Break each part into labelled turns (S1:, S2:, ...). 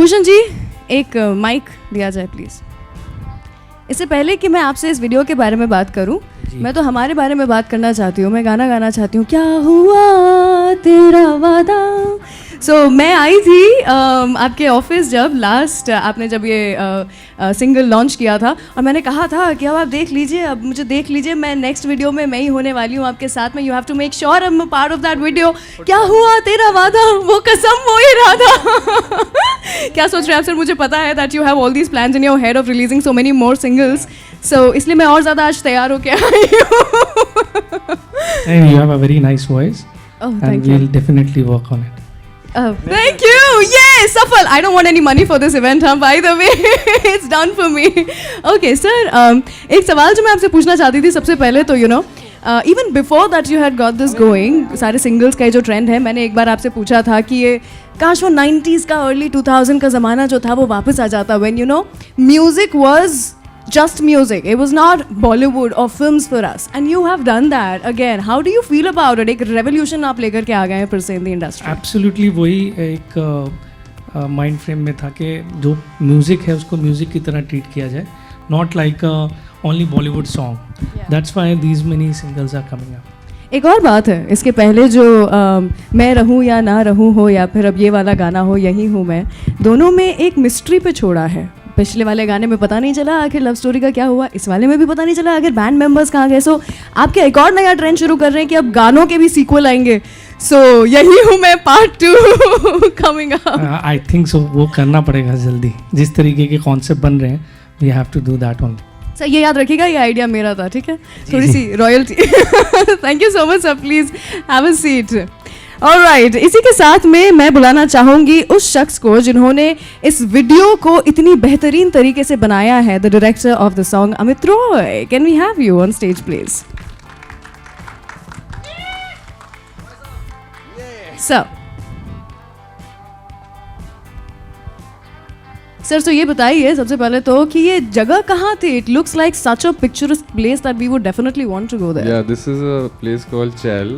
S1: भूषण जी, एक माइक दिया जाए प्लीज़। इससे पहले कि मैं आपसे इस वीडियो के बारे में बात करूं, मैं तो हमारे बारे में बात करना चाहती हूँ। मैं गाना गाना चाहती हूँ, क्या हुआ तेरा वादा। मैं आई थी आपके ऑफिस जब लास्ट आपने जब ये सिंगल लॉन्च किया था, और मैंने कहा था कि अब आप देख लीजिए, अब मुझे देख लीजिए, मैं नेक्स्ट वीडियो में मैं ही होने वाली हूँ आपके साथ में। You have to make sure I am part of that video. क्या हुआ तेरा वादा, वो कसम वो इरादा। क्या सोच रहे हैं आप सर? मुझे पता है that you have all these plans in your head of releasing so many more singles, so इसलिए मैं और ज़्यादा आज तैयार होके आई हूँ।
S2: And you have a very nice voice.
S1: Oh,
S2: and
S1: thank
S2: we'll
S1: you.
S2: definitely work on it.
S1: Oh, thank you. Yes, सफल. I don't want any money for this event, by the way. It's done for me. Okay, sir. एक सवाल जो मैं आपसे पूछना चाहती थी सबसे पहले तो even before that you had got this going, सारे singles का ये जो trend है, मैंने एक बार आपसे पूछा था कि ये काश वो 90s का early 2000 का ज़माना जो था वो वापस आ जाता, when music was just music. It was not Bollywood or films for us. And you have done that again. How do you feel about it? एक revolution आप लेकर के आ गए हैं per se in the industry.
S2: Absolutely वही एक mind frame में था कि जो म्यूज़िक है उसको म्यूज़िक की तरह ट्रीट किया जाए, not like only Bollywood song. That's why these many singles are coming up.
S1: एक और बात है, इसके पहले जो मैं रहूं या ना रहूं हो, या फिर अब ये वाला गाना हो यही हूँ मैं, दोनों में एक मिस्ट्री पे छोड़ा है। पिछले वाले गाने में पता नहीं चला आखिर लव स्टोरी का क्या हुआ, इस वाले में भी पता नहीं चला आखिर बैंड मेंबर्स कहाँ गए। सो आप क्या एक और नया ट्रेंड शुरू कर रहे हैं कि अब गानों के भी सीक्वल आएंगे? सो यही हूँ मैं part 2 coming up.
S2: I think so, वो करना पड़ेगा जल्दी। जिस तरीके के कॉन्सेप्ट बन रहे हैं, we have to do that only.
S1: Sir ये याद रखिएगा, ये आइडिया मेरा था, ठीक है? थोड़ी सी royalty. Thank you so much sir, please have a seat. Alright, इसी के साथ में मैं बुलाना चाहूँगी उस शख्स को जिन्होंने इस वीडियो को इतनी बेहतरीन तरीके से बनाया है, the director of the song, Amit Roy. Can we have you on stage please? Sir तो ये बताइए सबसे पहले तो कि ये जगह कहाँ थी? It looks like such a picturesque place that we would definitely want to go there.
S3: Yeah, this is a place called Chail.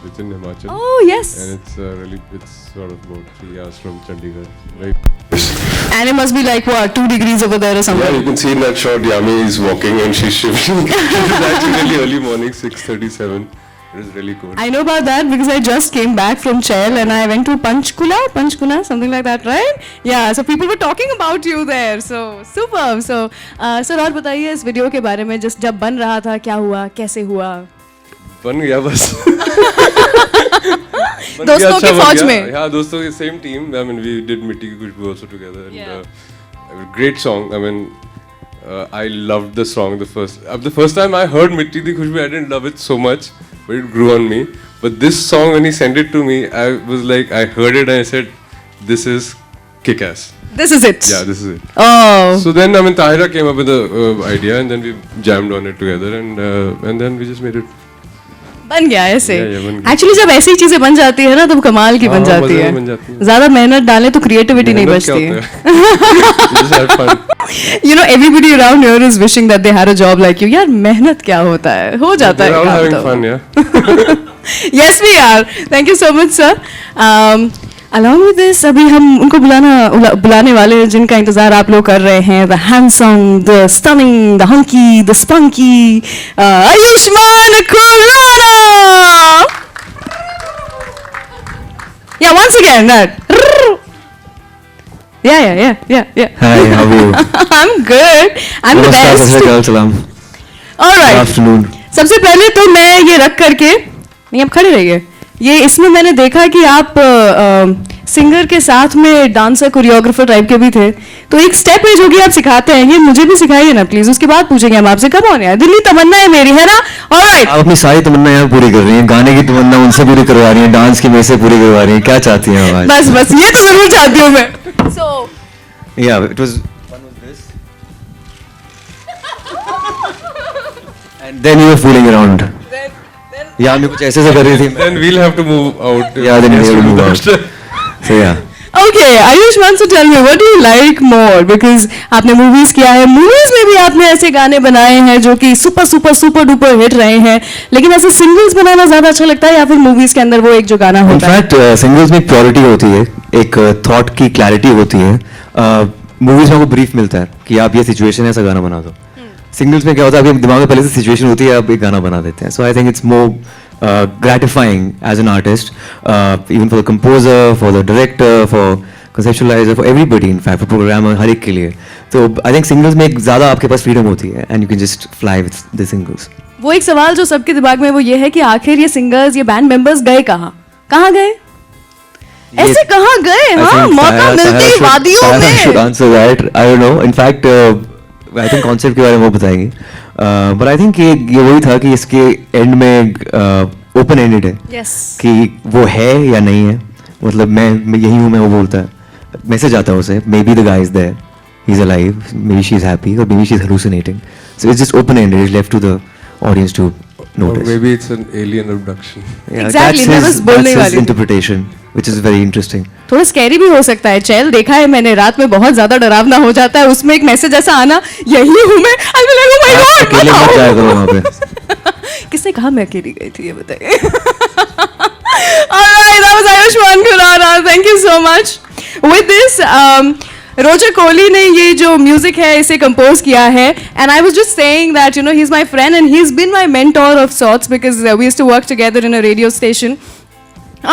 S3: It's in Himachal.
S1: Oh yes.
S3: And it's sort of about 3 hours from Chandigarh.
S1: And it must be like what, 2 degrees over there or something?
S3: Yeah, you can see in that shot Yami is walking and she's shivering. It is actually really early morning, 6:37. It is really cold.
S1: I know about that because I just came back from Chail and I went to Panchkula, something like that, right? Yeah, so people were talking about you there. So superb. So sir और बताइए इस video के बारे में, just जब बन रहा था क्या हुआ, कैसे हुआ?
S3: बन गया बस।
S1: दोस्तों की फौज में।
S3: Yeah, दोस्तों की same team. I mean, we did Mitti Ki Khushboo also together. And great song. I mean, I loved the song the first time I heard Mitti Ki Khushboo, I didn't love it so much, but it grew on me. But this song, when he sent it to me, I was like, I heard it and I said, this is kick-ass.
S1: This is it.
S3: Yeah, this is it.
S1: Oh.
S3: So then, I mean, Tahira came up with the idea, and then we jammed on it together, and then we just made it.
S1: बन गया ऐसे।
S3: बन गया।
S1: Actually जब ऐसी चीजें बन जाती है ना तब कमाल की बन जाती है। ज्यादा मेहनत डालें तो क्रिएटिविटी नहीं बचती है। You know, everybody around here is wishing that they had a job like you. यार मेहनत क्या होता है, हो जाता है काम
S3: having
S1: तो।
S3: fun, yeah.
S1: Yes, we are. Thank you so much, sir. Along with this, अभी हम उनको बुलाने वाले हैं जिनका इंतजार आप लोग कर रहे हैं, the handsome, the stunning, the hunky, the spunky, Ayushman Khurana. Yeah, once again that. Yeah.
S4: Hi, how are you?
S1: I'm good. I'm the best. All right.
S4: Good afternoon.
S1: सबसे पहले तो मैं ये रख करके, नहीं आप खड़े रहिए, ये इसमें मैंने देखा कि आप सिंगर के साथ में डांसर कोरियोग्राफर टाइप के भी थे, तो एक स्टेप है जो कि आप सिखाते हैं, ये मुझे भी सिखाइए ना प्लीज। उसके बाद पूछेंगे हम आपसे, कब होने दिल्ली तमन्ना है मेरी, है ना? ऑलराइट,
S4: आप अपनी सारी तमन्ना यहाँ पूरी कर रही हैं, गाने की तमन्ना उनसे पूरी करवा रही हैं, डांस की मेरे से पूरी करवा रही हैं, क्या चाहती हैं आज?
S1: बस ये तो जरूर चाहती हूँ मैं। So
S4: yeah, it was this and then you were fooling around. Yeah, मैं कुछ ऐसे कर रही थी।
S3: Then we'll have to move out.
S4: Yeah, then we'll move out. So yeah.
S1: Okay, Ayush wants to tell me what do you like more, because आपने movies किया है, movies में भी आपने ऐसे गाने बनाए हैं जो कि super super super duper hit रहे हैं, लेकिन ऐसे सिंगल्स बनाना ज्यादा अच्छा लगता है या फिर मूवीज के अंदर वो एक जो गाना होता है?
S4: इनफैक्ट सिंगल्स में एक प्योरिटी होती है, एक थॉट की क्लैरिटी होती है. मूवीज में आपको ब्रीफ मिलता है कि आप ये सिचुएशन है, ऐसा गाना बना दो. सिंगल्स में क्या होता है, आपके दिमाग में पहले से सिचुएशन होती है, आप एक गाना बना देते हैं. So I think it's more gratifying as an artist, even for the composer, for the director, for conceptualizer, for everybody in fact, for programmer, हर एक के लिए. तो I think singles में एक ज़्यादा आपके पास freedom होती है and you can just fly with the singles.
S1: वो एक सवाल जो सबके दिमाग में वो ये है कि आखिर ये सिंगर्स, ये बैंड मेंबर्स गए कहाँ? कहाँ गए? ऐसे कहाँ गए? हाँ, मौका मिलते ही वादियों में.
S4: I should answer that. I don't know. In fact, I think concept के बारे में वो बताएंगे. But I think ये वही था कि इसके एंड में ओपन एंडेड है.
S1: Yes.
S4: कि वो है या नहीं है, मतलब मैं यही हूँ, मैं वो बोलता है, मैसेज आता है उसे, may be the guy is there, he is alive, may be she is happy और may be she is hallucinating. So it's just open ended, it's left to the audience to
S3: Or
S4: notice.
S3: maybe it's an alien abduction.
S4: Yeah,
S1: Exactly, मैं बस बोलने
S4: that's
S1: वाली
S4: his
S1: थी.
S4: interpretation, which is very interesting.
S1: थोड़ा scary भी हो सकता है. चैल देखा है मैंने, रात में बहुत ज्यादा डरावना हो जाता है. उसमें एक मैसेज ऐसा आना, यही हूँ मैं. I'll be like, oh my God,
S4: अकेले मत जाया करो वहाँ पे.
S1: किसने कहा मैं अकेली गई थी, ये बताइए. Alright, that was Ayushmann Khurana. Thank you so much. With this, Roger Kohli ने ये जो म्यूजिक है इसे कंपोज किया है, and I was just saying that you know he is my friend and he is been my mentor of sorts because we used to work together in a radio station.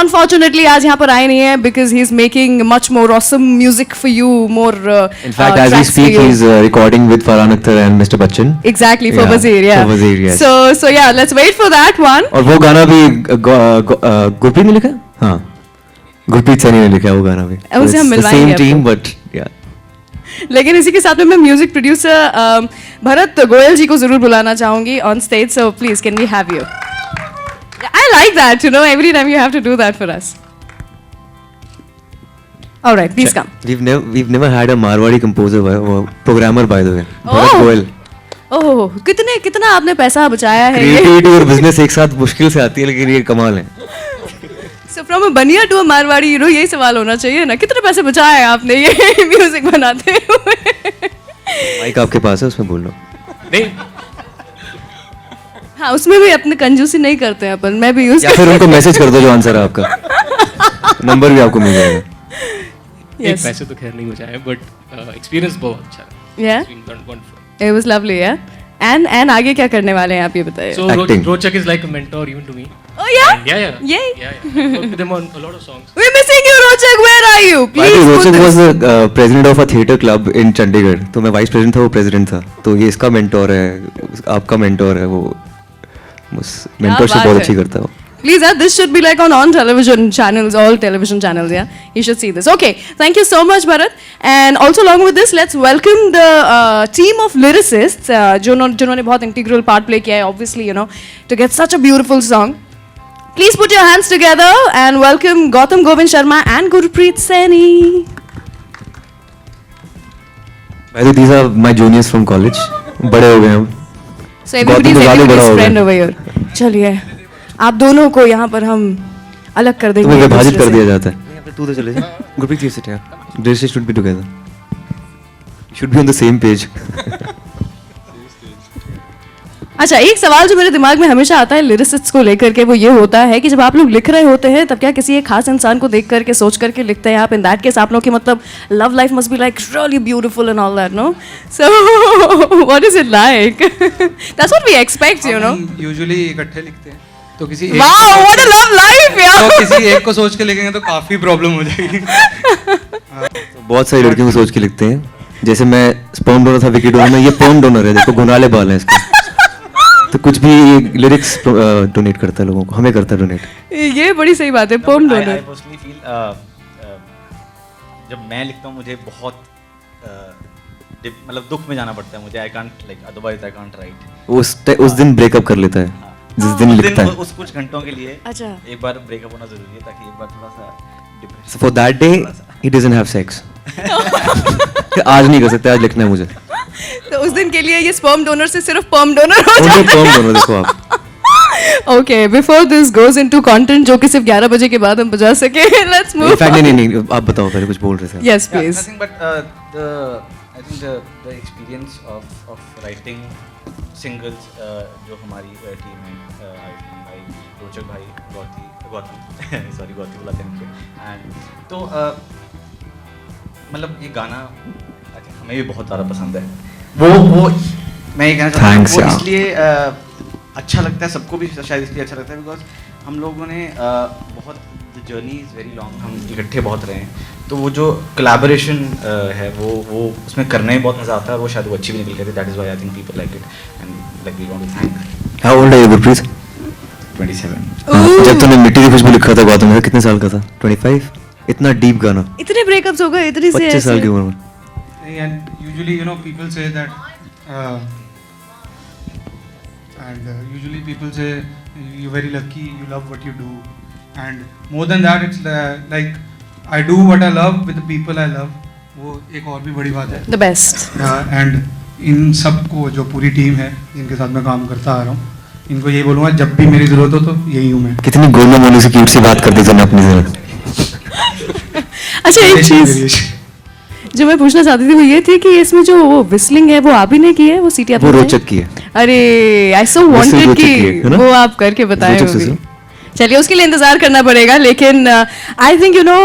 S1: Unfortunately, आज यहाँ पर आए नहीं है because he's making much more awesome music for you, more
S4: In fact, as we
S1: tracks for
S4: speak,
S1: you.
S4: he's recording with Farhan Akhtar and Mr. Bachchan.
S1: Exactly, for
S4: Yeah,
S1: Wazir, yeah.
S4: for Wazir, yes.
S1: So yeah, let's wait for that one.
S4: और वो गाना भी गुरप्रीत ने लिखा है? हाँ, गुरप्रीत सैनी ने लिखा है वो गाना भी.
S1: उसे हम मिलवाएंगे
S4: सेम
S1: आपको.
S4: Team but yeah.
S1: लेकिन इसी के साथ में मैं म्यूजिक प्रोड्यूसर भरत गोयल जी को जरूर बुलाना चाहूंगी on stage. So please can we have you? I like that, you know, every time you have to do that for us. Alright, please come.
S4: We've never had a Marwadi composer, programmer by the way. Bharat Goel.
S1: ओह, कितना आपने पैसा बचाया है ये.
S4: Creativity और business एक साथ मुश्किल से आती है, लेकिन ये कमाल है.
S1: सो फ्रॉम अ बनिया टू अ मारवाड़ी हीरो, यही सवाल होना चाहिए ना, कितने पैसे बचाए हैं आपने ये म्यूजिक बनाते हुए?
S4: माइक आपके पास है, उसमें बोल लो.
S2: नहीं,
S1: हाँ, उसमें भी अपने कंजूसी नहीं करते हैं अपन, मैं भी यूज.
S4: या फिर उनको मैसेज कर दो जो आंसर है आपका, नंबर भी आपको मिल जाएगा.
S2: एक पैसे तो खैर नहीं बचाए, बट एक्सपीरियंस बहुत अच्छा है.
S1: Yeah,
S2: It's been wonderful.
S1: it was lovely, yeah. And आगे क्या करने वाले हैं आप, ये बताइए.
S2: So
S4: Acting.
S2: Rochak is like a mentor even to me.
S1: Oh yeah?
S2: Yeah.
S1: Yay.
S2: Yeah. I worked with him on a lot of songs.
S1: We're missing you, Rochak. Where are you?
S4: By the
S1: Please
S4: way,
S1: put
S4: Rochak
S1: this.
S4: was the president of a theatre club in Chandigarh. तो मैं vice president था, वो president था. तो ये इसका mentor है, आपका मेंटोर है वो. बस मेंटरशिप
S1: बात
S4: बहुत
S1: है.
S4: अच्छी करता है वो.
S1: Please, this should be like on television channels, all television channels, yeah? You should see this. Okay, thank you so much, Bharat. And also along with this, let's welcome the team of lyricists, जिन्होंने बहुत integral part play किया है, obviously, you know, to get such a beautiful song. Please put your hands together and welcome Gautam Govind Sharma and Gurpreet Saini.
S4: By the way, these are my juniors from college. बड़े हो गए हम.
S1: So everybody's
S4: Gautam तो ज़्यादा बड़ा हो
S1: friend
S4: गया.
S1: over here. चलिए, आप दोनों को यहाँ पर हम अलग कर देंगे.
S4: तुम्हें
S1: एक
S4: विभाजित
S1: दूसरे
S4: कर
S1: से.
S4: दिया जाता है. तू तो चले जा. गुरप्रीत ये सिट यार. They should be together. Should be on the same page.
S1: अच्छा, एक सवाल जो मेरे दिमाग में हमेशा आता है लिरिसिस्ट्स को लेकर के, वो ये होता है कि जब आप लोग लिख रहे होते हैं तब क्या किसी एक खास इंसान को देख करके सोच करके लिखते हैं आप? इन दैट केस आप लोग की मतलब love life must be like really beautiful and all that, no? So what is it like? That's what we expect, you know.
S5: Usually इकट्ठे लिखते हैं, तो किसी एक
S1: wow, what a love life यार.
S5: तो किसी एक को सोच के लिखेंगे तो काफी प्रॉब्लम हो जाएगी.
S4: बहुत सारी लड़कियों को सोच के लिखते हैं. जैसे मैं स्पर्म डोनर था, विकी डोनर में, ये पर्म डोनर है. देखो घुंघराले बाल हैं इसके. तो कुछ भी लिरिक्स डोनेट करता है लोगों को, हमें करता है डोनेट.
S1: ये बड़ी सही बात है, पोम
S6: I
S1: डोनर.
S6: personally feel जब मैं लिखता हूँ मुझे बहुत मतलब दुख में जाना पड़ता है मुझे. I can't like otherwise I can't right.
S4: उस दिन ब्रेकअप कर लेता है जिस दिन लिखता है.
S6: उस कुछ घंटों के लिए
S1: अच्छा.
S6: एक बार ब्रेकअप होना जरूरी है ताकि एक बार थोड़ा सा depression.
S4: So for that day he doesn't have sex. आज नहीं कर सकते, आज लिखना है मुझे.
S1: तो उस दिन के लिए ये स्पर्म डोनर से सिर्फ पर्म डोनर हो
S4: Only
S1: जाता
S4: perm
S1: है.
S4: donor, देखो आप.
S1: Okay, before this goes into content जो कि सिर्फ 11 बजे के बाद हम बजा सके, let's move.
S4: इनफैक्ट नहीं, आप बताओ, पहले कुछ बोल रहे थे.
S1: Yes, please.
S6: Nothing but I think the experience of writing singles जो हमारी टीम में भाई रोचक भाई गौतम सॉरी गौतम बोला था इनको एंड तो मतलब ये गाना I think हमें भी बहुत ज़्यादा पसंद है वो मैं ये कहना चाहता हूँ
S4: Thanks,
S6: वो
S4: यार।
S6: इसलिए अच्छा लगता है सबको भी शायद इसलिए अच्छा लगता है बिकॉज हम लोगों ने बहुत the journey is very long हम इकट्ठे बहुत रहे हैं तो वो जो कोलैबोरेशन है वो उसमें करने में बहुत मज़ा आता है और वो शायद वो अच्छी भी निकल गई थी that is why I think people like it and like we want to thank
S4: how old are you Gurpreet
S6: 27
S4: जब तूने मिट्टी की खुशबू लिखा था गौतम में कितने साल का था 25 इतना डीप गाना
S1: इतने ब्रेकअप्स हो गए इतनी से
S4: 25 साल की
S1: ऐसे
S4: उम्र में
S5: And usually, you know, people say that, usually people say you're very lucky, you love what you do, and more than that, it's like I do what I love with the people I love. वो एक और भी बड़ी बात है.
S1: The best
S5: and in सबको जो पूरी टीम है जिनके साथ मैं काम करता आ रहा हूँ इनको यही बोलूँगा जब भी मेरी ज़रूरत हो तो यही हूँ मैं.
S4: कितनी गोलू मोलू सी क्यूट सी बात करती तूने अपनी जरा
S1: अच्छा एक चीज जो मैं पूछना चाहती थी वो ये थी कि इसमें जो वो विस्लिंग है वो आप ही ने की है वो सीटी आप
S4: वो
S1: ने
S4: रोचक
S1: बजाई?
S4: की है
S1: अरे आई सो
S4: Whistle
S1: वांटेड
S4: रोचक की है,
S1: कि
S4: है ना?
S1: वो आप करके बताएं
S4: रोचक
S1: वो
S4: से
S1: भी।
S4: से।
S1: चलिए उसके लिए इंतजार करना पड़ेगा लेकिन आई थिंक यू नो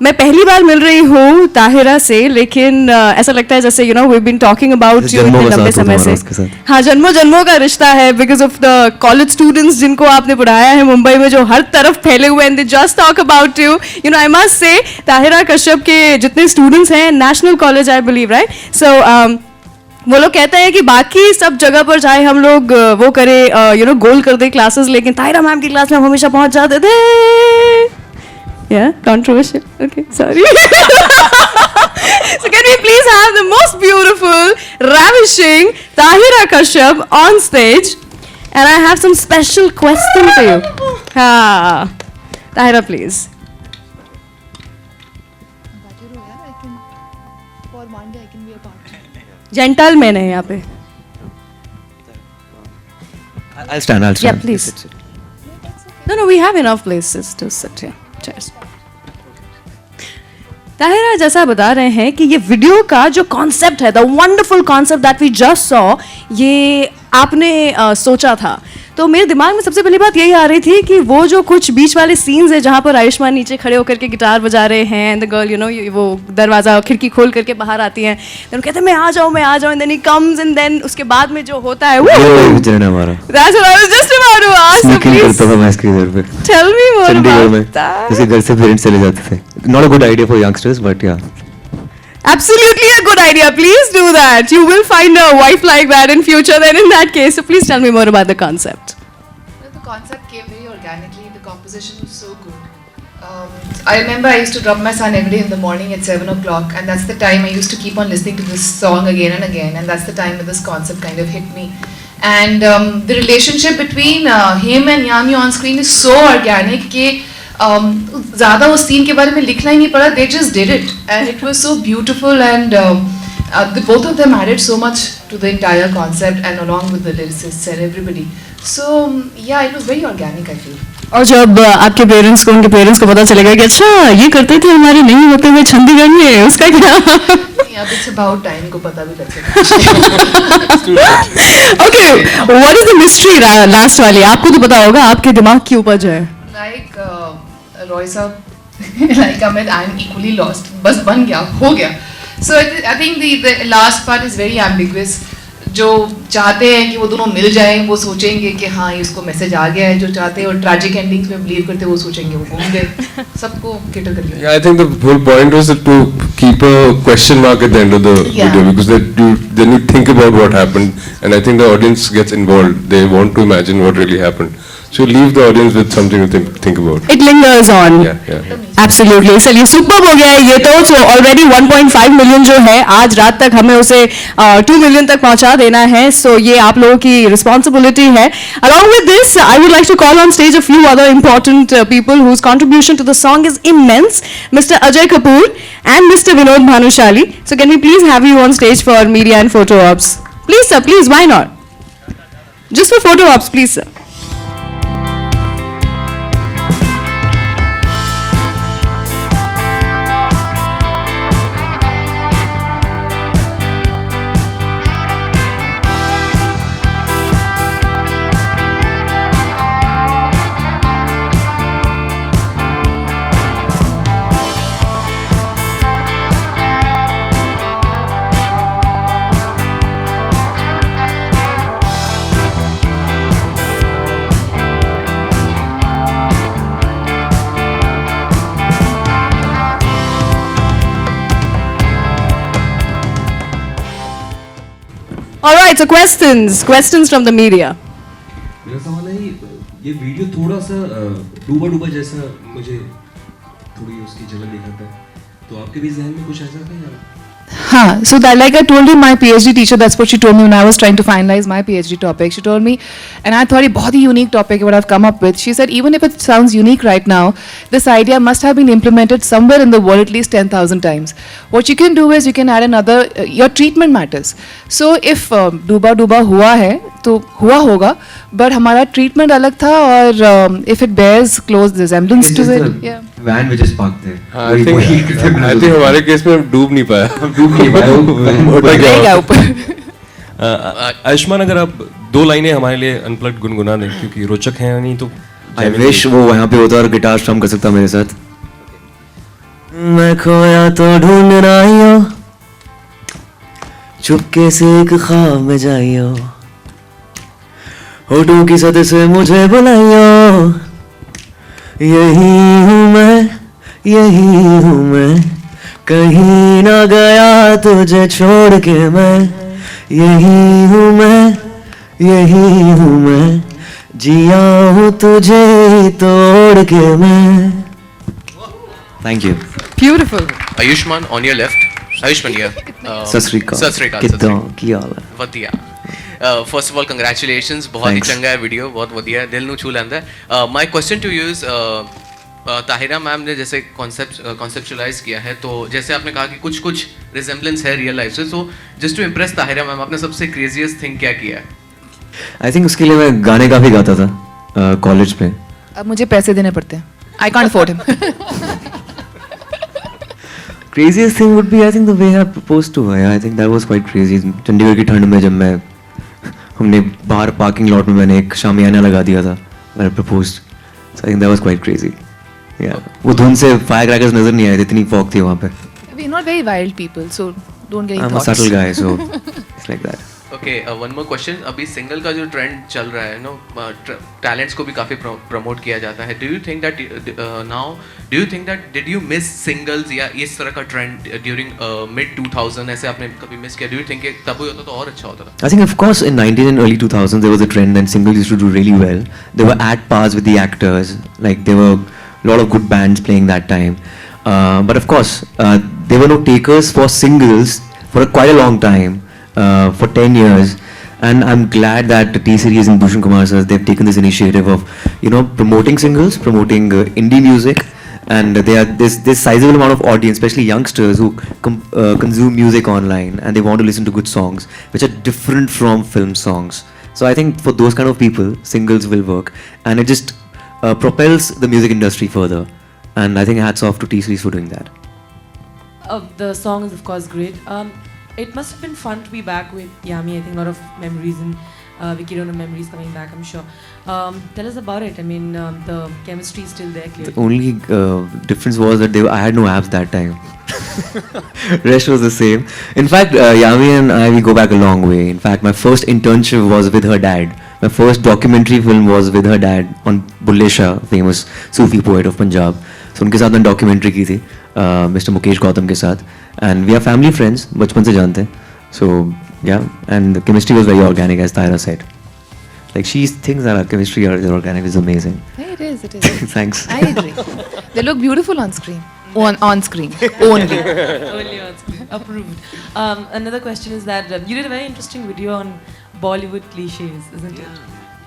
S1: मैं पहली बार मिल रही हूँ ताहिरा से लेकिन ऐसा लगता है जैसे you know we been talking about
S4: जैसे
S1: यू
S4: जन्मों
S1: इतने
S4: का
S1: लंबे
S4: साथ
S1: समय
S4: हो
S1: से
S4: तुम्हारा उसके साथ।
S1: हाँ जन्मों जन्मों का रिश्ता है because of the college students जिनको आपने पढ़ाया है मुंबई में जो हर तरफ फैले हुए हैं they just talk about you you know I must say Tahira Kashyap के जितने स्टूडेंट्स हैं national college I believe right so वो लोग कहते हैं कि बाकी सब जगह पर चाहे हम लोग वो करें यू नो गोल कर दे क्लासेस लेकिन ताहिरा मैम की क्लास में हम हमेशा पहुंच जाते थे Yeah, controversial. Okay, sorry. So can we please have the most beautiful, ravishing Tahira Kashyap on stage? And I have some special question for you. Tahira, please.
S7: That you know, yeah, I can. For one day, I can be a partner.
S1: Gentleman है यहाँ पे.
S4: I'll stand
S1: Yeah, please.
S4: Sit.
S1: No, we have enough places to sit here. Cheers. Tahira जैसा बता रहे हैं कि ये video का जो कॉन्सेप्ट है the wonderful concept that we just saw ये आपने सोचा था तो मेरे दिमाग में सबसे पहली बात यही आ रही थी कि वो जो कुछ बीच वाले सीन्स है जहाँ पर आयुष्मान नीचे खड़े होकर के गिटार बजा रहे हैं and the girl you know वो दरवाज़ा खिड़की खोल करके बाहर आती हैं तो कहते हैं मैं आ जाऊँ and then he comes and then उसके बाद में जो होता है
S4: ये जरना हमारा
S1: That's what I was just about to ask. So
S4: sneaking
S1: please
S4: करता था मैं इसके घर पे
S1: tell me more
S4: चंडीगढ़ में
S1: about that.
S4: जैसे घर से पेरेंट्स चले जाते थे not a good idea for youngsters but या
S1: Absolutely a good idea. Please do that. You will find a wife like that in future. Then in that case, so please tell me more about the concept.
S7: The concept came very organically. The composition was so good. I remember I used to drop my son every day in the morning at 7 o'clock, and that's the time I used to keep on listening to this song again and again, and that's the time that this concept kind of hit me. And the relationship between him and Yami on screen is so organic कि ज़्यादा उस scene के बारे में लिखना ही नहीं पड़ा. They just did it, and it was so beautiful, and the both of them added so much to the entire concept, and along with the lyricists and everybody. So yeah, it was very organic, I feel.
S1: और जब आपके parents को उनके parents को पता चलेगा कि अच्छा ये करते थे हमारे नहीं होते हुए चंडीगढ़ में उसका क्या
S7: अब it's about time को पता भी लग
S1: okay what is the mystery last वाली आपको तो पता होगा आपके दिमाग की उपज है
S7: like Roy साहब like I'm equally lost बस बन गया हो गया so I think the last part is very ambiguous जो चाहते हैं कि वो दोनों मिल जाएं वो सोचेंगे कि हाँ इसको मैसेज आ गया है जो चाहते हैं और ट्रैजिक एंडिंग्स में बिलीव करते हैं वो सोचेंगे वो घूम गए सबको कैटर कर लिया
S3: Yeah, I think the whole point was to keep a question mark at the end of the
S7: Yeah.
S3: video because then you think about what happened, and I think the audience gets involved. They want to imagine what really happened. So leave the audience with something to think about.
S1: It lingers on
S3: Yeah.
S1: Absolutely चलिए super हो गया है ये तो so already 1.5 million जो है आज रात तक हमें उसे 2 मिलियन तक पहुंचा देना है सो ये आप लोगों की रिस्पॉन्सिबिलिटी है along with this I would like to call on stage a few other important people whose contribution to the song is immense mister Ajay Kapoor and mister Vinod Bhanushali so can we please have you on stage for media and photo ops please sir please why not just for photo ops please sir All right, so questions from the media.
S8: मेरा सवाल है ये video थोड़ा सा डूबा डूबा जैसा मुझे थोड़ी उसकी जगह दिखाता है, तो आपके भी जहन में कुछ ऐसा था या?
S7: Huh. So that, like I told you, my PhD teacher, that's what she told me when I was trying to finalize my PhD topic. She told me, and I thought, बहुत ही unique topic what I've come up with. She said, even if it sounds unique right now, this idea must have been implemented somewhere in the world at least 10,000 times. What you can do is you can add another, your treatment matters. So if डूबा डूबा हुआ है, तो हुआ होगा, but हमारा treatment अलग था और if it bears close resemblance to it, yeah.
S4: Van में जस्ट पार्क थे
S3: आई थिंक हमारे केस में हम डूब नहीं पाया
S4: डूब नहीं पाया
S3: मोटा गया
S7: रहेगा ऊपर.
S8: आयुष्मान, अगर आप 2 लाइनें हमारे लिए अनप्लग्ड गुनगुना दें, क्योंकि रोचक हैं नहीं तो
S4: आई विश वो वहाँ पे होता और गिटार स्ट्रम कर सकता मेरे साथ. मैं खोया तो ढूंढ रही हो, चुपके से एक ख्वाब में जाइयो, होठों की सतह से मुझे बुलाइयो, यही हूँ मैं, कहीं ना गया तुझे छोड़ के मैं, यही हूँ मैं, जिया हूँ तुझे तोड़ के मैं. Thank you.
S7: Beautiful.
S9: Ayushman on your left. Ayushman here.
S4: सत श्री अकाल.
S9: सत श्री अकाल.
S4: किद्दां की हाल है?
S9: ਵਧੀਆ. First of all, congratulations. बहुत ही ਚੰਗਾ ਹੈ ਵੀਡੀਓ, ਬਹੁਤ ਵਧੀਆ, ਦਿਲ ਨੂੰ ਛੂ ਲੈਂਦਾ ਹੈ. My question to you is, Tahira ma'am ने जैसे कॉन्सेप्चुलाइज किया है, तो जैसे आपने कहा कि कुछ रिजेम्बलेंस है रियल लाइफ से, so just to impress Tahira ma'am, आपने सबसे क्रेजीएस्ट थिंग क्या किया है?
S4: आई थिंक उसके लिए मैं गाने काफी गाता था कॉलेज पे.
S7: अब मुझे पैसे देने पड़ते हैं. I can't afford him.
S4: Craziest thing would be I think the way I proposed to her. I think that was quite crazy. Chandigarh की ठंड में जब हमने बाहर पार्किंग लॉट में मैंने एक शामियाना लगा दिया था, मैंने proposed. So I think that was quite crazy. Yeah. वो धुंध से फायर क्रैकर्स नजर नहीं आए थे, इतनी फॉग थी वहाँ पे.
S7: We're not very wild people, so don't get any
S4: I'm a
S7: thoughts.
S4: subtle guy, so it's like that.
S9: Okay, one more question. अभी सिंगल का जो ट्रेंड चल रहा है, नो, टैलेंट्स को भी काफ़ी प्रमोट किया जाता है. Do you think that did you miss singles या इस तरह का ट्रेंड ड्यूरिंग मिड 2000 ऐसे आपने कभी मिस किया? डू यू थिंक तब हुआ होता तो और अच्छा होता था?
S4: I think of course in 90s and early 2000s there was a trend and singles used to do really well. They were at pars with the actors, like there were a lot of good bands playing that time. But of course there were no takers for singles for quite a long time. For 10 years, and I'm glad that T-Series and Bhushan Kumar sir, they've taken this initiative of, you know, promoting singles, promoting indie music, and they are this sizable amount of audience, especially youngsters who consume music online and they want to listen to good songs which are different from film songs. So I think for those kind of people, singles will work, and it just propels the music industry further. And I think hats off to T-Series for doing that.
S10: The song is of course great. It must have been fun to be back with Yami. I think a lot of memories and Vicky Dono memories coming back, I'm sure. Tell us about it. I mean, the chemistry is still there, clearly.
S4: The only difference was that I had no abs that time. Rest was the same. In fact, Yami and I, we go back a long way. In fact, my first internship was with her dad. My first documentary film was with her dad on Bulle Shah, famous Sufi poet of Punjab. So उनके साथ मैंने documentary की थी, Mr. Mukesh Gautam के साथ. And we are family friends, बचपन से जानते हैं. So yeah, and the chemistry was very organic, as Tahira said. Like she thinks that our chemistry is organic is amazing.
S7: Hey, it is.
S4: Thanks.
S7: I agree. They look beautiful on screen. On screen only.
S10: Only on screen. Approved. Another question is that you did a very interesting video on Bollywood cliches, isn't it?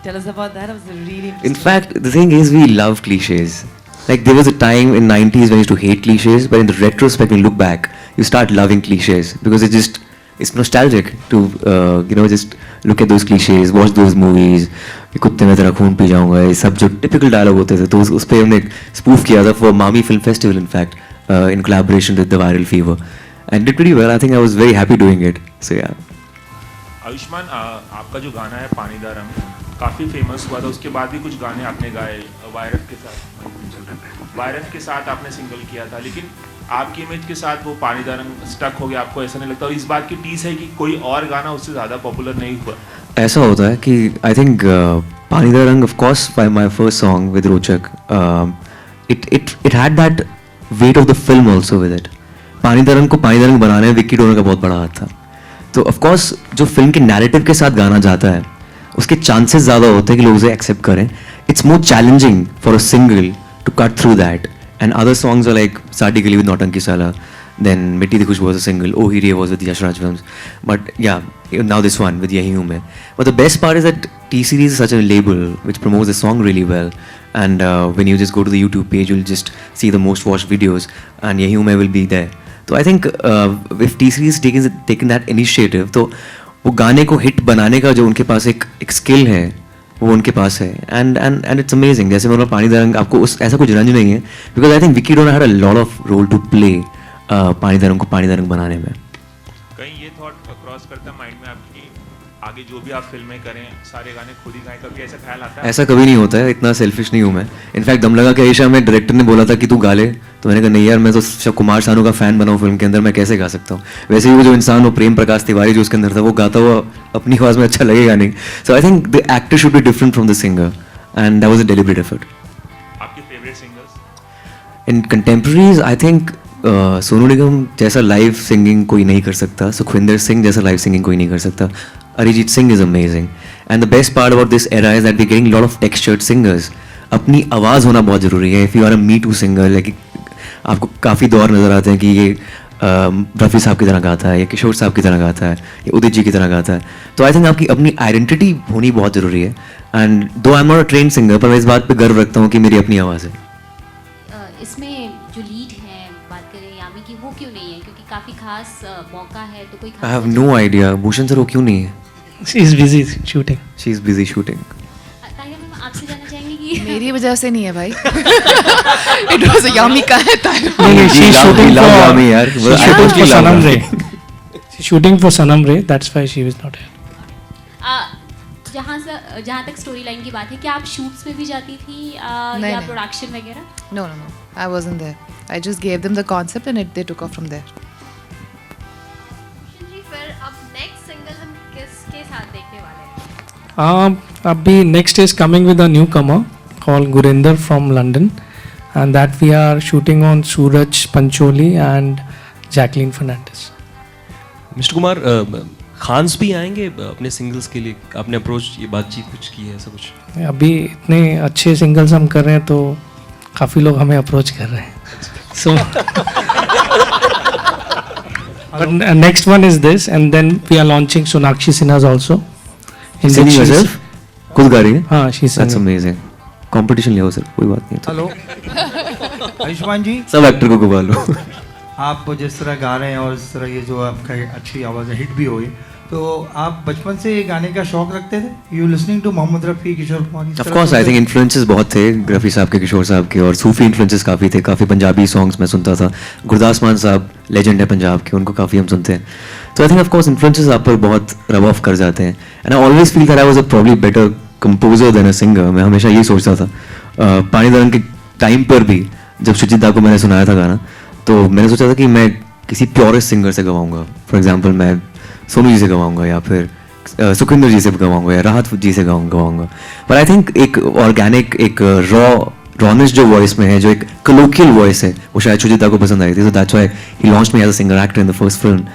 S10: Tell us about that. It was really interesting.
S4: In fact, the thing is, we love cliches. Like there was a time in 90s when I used to hate cliches, but in the retrospect, when you look back, you start loving cliches because it's nostalgic to just look at those cliches, watch those movies. कुत्ते में तेरा खून P जाऊंगा, ये सब जो typical dialogue होते थे, तो उस पे हमने spoof किया था for Mami Film Festival, in fact, in collaboration with the Viral Fever, and did pretty well. I think I was very happy doing it. So yeah.
S11: Ayushman, आपका जो गाना है पानीदा रंग काफ़ी फेमस हुआ था, उसके बाद भी कुछ गाने आपने गाए वायरस के साथ आपने सिंगल किया था, लेकिन आपकी इमेज के साथ वो पानीदा रंग स्टक हो गया, आपको ऐसा नहीं लगता? और इस बात की टीस है कि कोई और गाना उससे ज़्यादा पॉपुलर नहीं हुआ?
S4: ऐसा होता है कि आई think Pani da Rang, of course my first song with Rochak, it had that weight of the film also with it. Pani da Rang को पानीदा रंग बनाने में विक्की डोनर का बहुत बड़ा हाथ था. तो ऑफ कोर्स जो फिल्म के नैरेटिव के साथ गाना जाता है उसके चांसेस ज़्यादा होते हैं कि लोग उसे एक्सेप्ट करें. It's more challenging for a single to cut through that. And other songs are like Saadi Gali with नौटंकी साला, then Mitti Di Khushbu was a single, Oh Hiriye was with Yash Raj Films, but yeah, now this one with Yahi Hu Main. But the best part is that T-Series is such a label which promotes the song really well, and when you just go to the YouTube page, you'll just see the most watched videos, and Yahi Hu Main will be there. So I think if T-Series taken that initiative, तो वो गाने को hit बनाने का जो उनके पास एक skill है वो उनके पास है. And it's amazing. जैसे मतलब पानी दरंग आपको उस ऐसा कुछ रंज नहीं है, because I think Vicky Donor had a lot of role to play पानी दरंग को पानी दरंग बनाने में.
S11: कहीं ये थॉट क्रॉस करता है माइंड में आपकी, आगे जो भी आप फिल्में करें सारे गाने खुद ही गाएं, कभी ऐसा ख्याल आता है?
S4: ऐसा कभी नहीं होता है, इतना सेल्फिश नहीं हूँ मैं. इनफैक्ट दम लगा के आयशा में डायरेक्टर ने बोला था कि तू गा ले, तो मैंने कहा नहीं यार, मैं तो कुमार सानू का फ़ैन बना हूँ फिल्म के अंदर, मैं कैसे गा सकता हूँ. वैसे ही वो जो इंसान, वो प्रेम प्रकाश तिवारी जो उसके अंदर था, वो गाता हुआ अपनी आवाज़ में अच्छा लगेगा नहीं. So I think the actor should be different from the singer, and that was a deliberate effort.
S11: आपके favourite singers?
S4: In contemporaries I think Sonu Nigam जैसा लाइव सिंगिंग कोई नहीं कर सकता, सुखविंदर सिंह जैसा लाइव सिंगिंग कोई नहीं कर सकता. Arijit Singh is amazing. And the best part about this era is that we getting lot of textured singers. अपनी आवाज़ होना बहुत ज़रूरी है. If you are a me too singer, like आपको काफ़ी दौर नज़र आते हैं कि ये रफ़ी साहब की तरह गाता है, या किशोर साहब की तरह गाता है, या उदित जी की तरह गाता है. तो आई थिंक आपकी अपनी आइडेंटिटी होनी बहुत ज़रूरी है. एंड दो I am not a train singer, पर मैं इस बात पे गर्व रखता हूँ कि मेरी अपनी आवाज़ है.
S12: इसमें जो लीड है, बात करें यामी की, वो क्यों नहीं है? क्योंकि काफ़ी खास मौका है, तो कोई
S4: I have no idea. Bhushan sir वो क्यों नहीं है?
S2: She is busy shooting.
S4: She is busy shooting.
S12: Tahira ma'am, आपसे जानना चाहेंगे कि
S7: मेरी वजह से नहीं है भाई. इट वाज यामी का है ताहिरा.
S2: नहीं, शी इज शूटिंग फॉर
S4: यामी यार.
S2: सनम रे. शी शूटिंग फॉर सनम रे, that's why she was not here.
S12: जहाँ तक स्टोरी लाइन की बात है, क्या आप शूट्स में भी जाती थी या प्रोडक्शन वगैरह?
S7: No, I wasn't there. I just gave them the concept and they took off from there.
S13: फिर अब नेक्स्ट सिंगल हम किसके साथ देखने वाले हैं?
S2: अभी next is coming with a newcomer called Gurinder from London, and that we are shooting on Sooraj Pancholi and Jacqueline Fernandez.
S8: Mister Kumar, Khans भी आएंगे अपने सिंगल्स के लिए? आपने अप्रोच, ये बातचीत कुछ की है ऐसा कुछ?
S2: अभी इतने अच्छे सिंगल्स हम कर रहे हैं तो काफ़ी लोग हमें अप्रोच कर रहे हैं. सो but next one is this, and then we are launching Sonakshi Sinha's also.
S4: Singing herself? खुद गा रही है?
S2: हाँ, she's
S4: That's
S2: singing.
S4: amazing. Competition ले आओ सर, कोई बात नहीं.
S14: हेलो आयुष्मान जी,
S4: सब एक्टर को गुबा लो.
S14: आप जिस तरह गा रहे हैं और जिस तरह ये जो आपका अच्छी आवाज़ है, हिट भी हुई, तो आप बचपन से ये गाने का शौक रखते थे? You listening to Mohammad Rafi, Kishore Kumar?
S4: Of course I think influences बहुत थे रफ़ी साहब के, किशोर साहब के, और सूफी इन्फ्लुएंसेस काफ़ी थे. काफ़ी पंजाबी सॉन्ग्स मैं सुनता था. गुरदास मान साहब लेजेंड है पंजाब के, उनको काफ़ी हम सुनते हैं. तो I think of course influences आप पर बहुत रब ऑफ कर जाते हैं. And I always feel that I was a probably better composer than a singer. मैं हमेशा यही सोचता था. पानी दरंग के टाइम पर भी जब सुजीत दा को मैंने सुनाया था गाना, तो मैंने सोचा था कि मैं किसी प्योरेस्ट सिंगर से गवाऊंगा. फॉर एग्जांपल मैं सोनू जी से गवाऊंगा, या फिर सुखविंदर जी से गवाऊंगा, या राहत जी से गवाऊंगा. पर आई थिंक एक ऑर्गेनिक, एक रॉनेस जो वॉइस में है, जो एक कलोकियल वॉइस है, वो शायद सुजीता को पसंद आई थी. So that's why he launched me as a singer actor in the first film.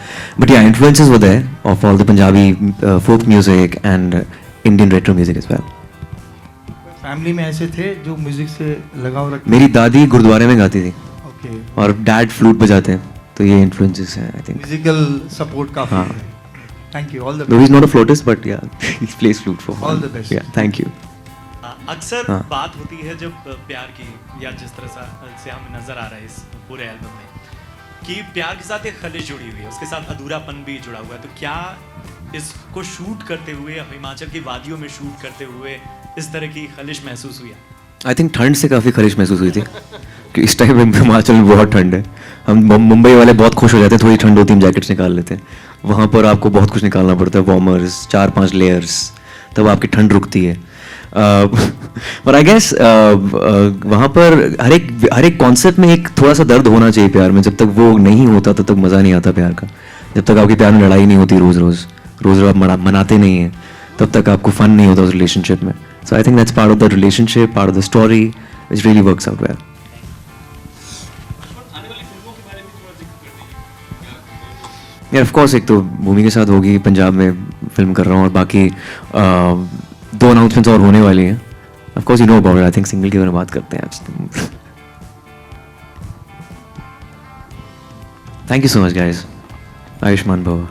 S4: But yeah influences were there of all the Punjabi folk music and Indian retro music as well.
S14: Family में ऐसे थे जो music से लगाव रखते?
S4: मेरी दादी गुरुद्वारे में गाती थी,
S14: ओके,
S4: और डैड फ्लूट बजाते हैं, तो ये इन्फ्लुएंसेस हैं आई थिंक.
S14: म्यूजिकल सपोर्ट काफी
S4: हाँ.
S14: है. Thank you, all the
S4: Though he's not a flautist, but yeah, he plays flute for fun.
S14: All the best.
S4: Yeah, thank you.
S15: अक्सर
S4: हाँ.
S15: बात होती है जब प्यार की, या जिस तरह से हमें नज़र आ रहा है इस पूरे एल्बम में, कि प्यार के साथ एक खलिश जुड़ी हुई है, उसके साथ अधूरापन भी जुड़ा हुआ है. तो क्या इसको शूट करते हुए, हिमाचल की वादियों में शूट करते हुए इस तरह की खलिश महसूस हुई?
S4: आई थिंक ठंड से काफ़ी खलिश महसूस हुई थी कि इस टाइम में हिमाचल में बहुत ठंड है. हम मुंबई वाले बहुत खुश हो जाते हैं, थोड़ी ठंड होती है, हम जैकेट्स निकाल लेते हैं. वहाँ पर आपको बहुत कुछ निकालना पड़ता है, वार्मर्स, 4-5 लेयर्स, तब आपकी ठंड रुकती है. पर आई गेस वहाँ पर हर एक कॉन्सेप्ट में एक थोड़ा सा दर्द होना चाहिए प्यार में. जब तक वो नहीं होता तब तक मज़ा नहीं आता प्यार का. जब तक आपके प्यार में लड़ाई नहीं होती रोज़ आप मनाते नहीं हैं, तब तक आपको फन नहीं होता उस रिलेशनशिप में. So I think that's part of the relationship, part of the story which really works out well. यार ऑफ कोर्स एक तो भूमि के साथ होगी, पंजाब में फिल्म कर रहा हूँ, और बाकी 2 अनाउंसमेंट्स और होने वाली हैं. Of course you know about it. I think single के बारे में बात करते हैं आज. Thank you so much guys. Ayushman भव.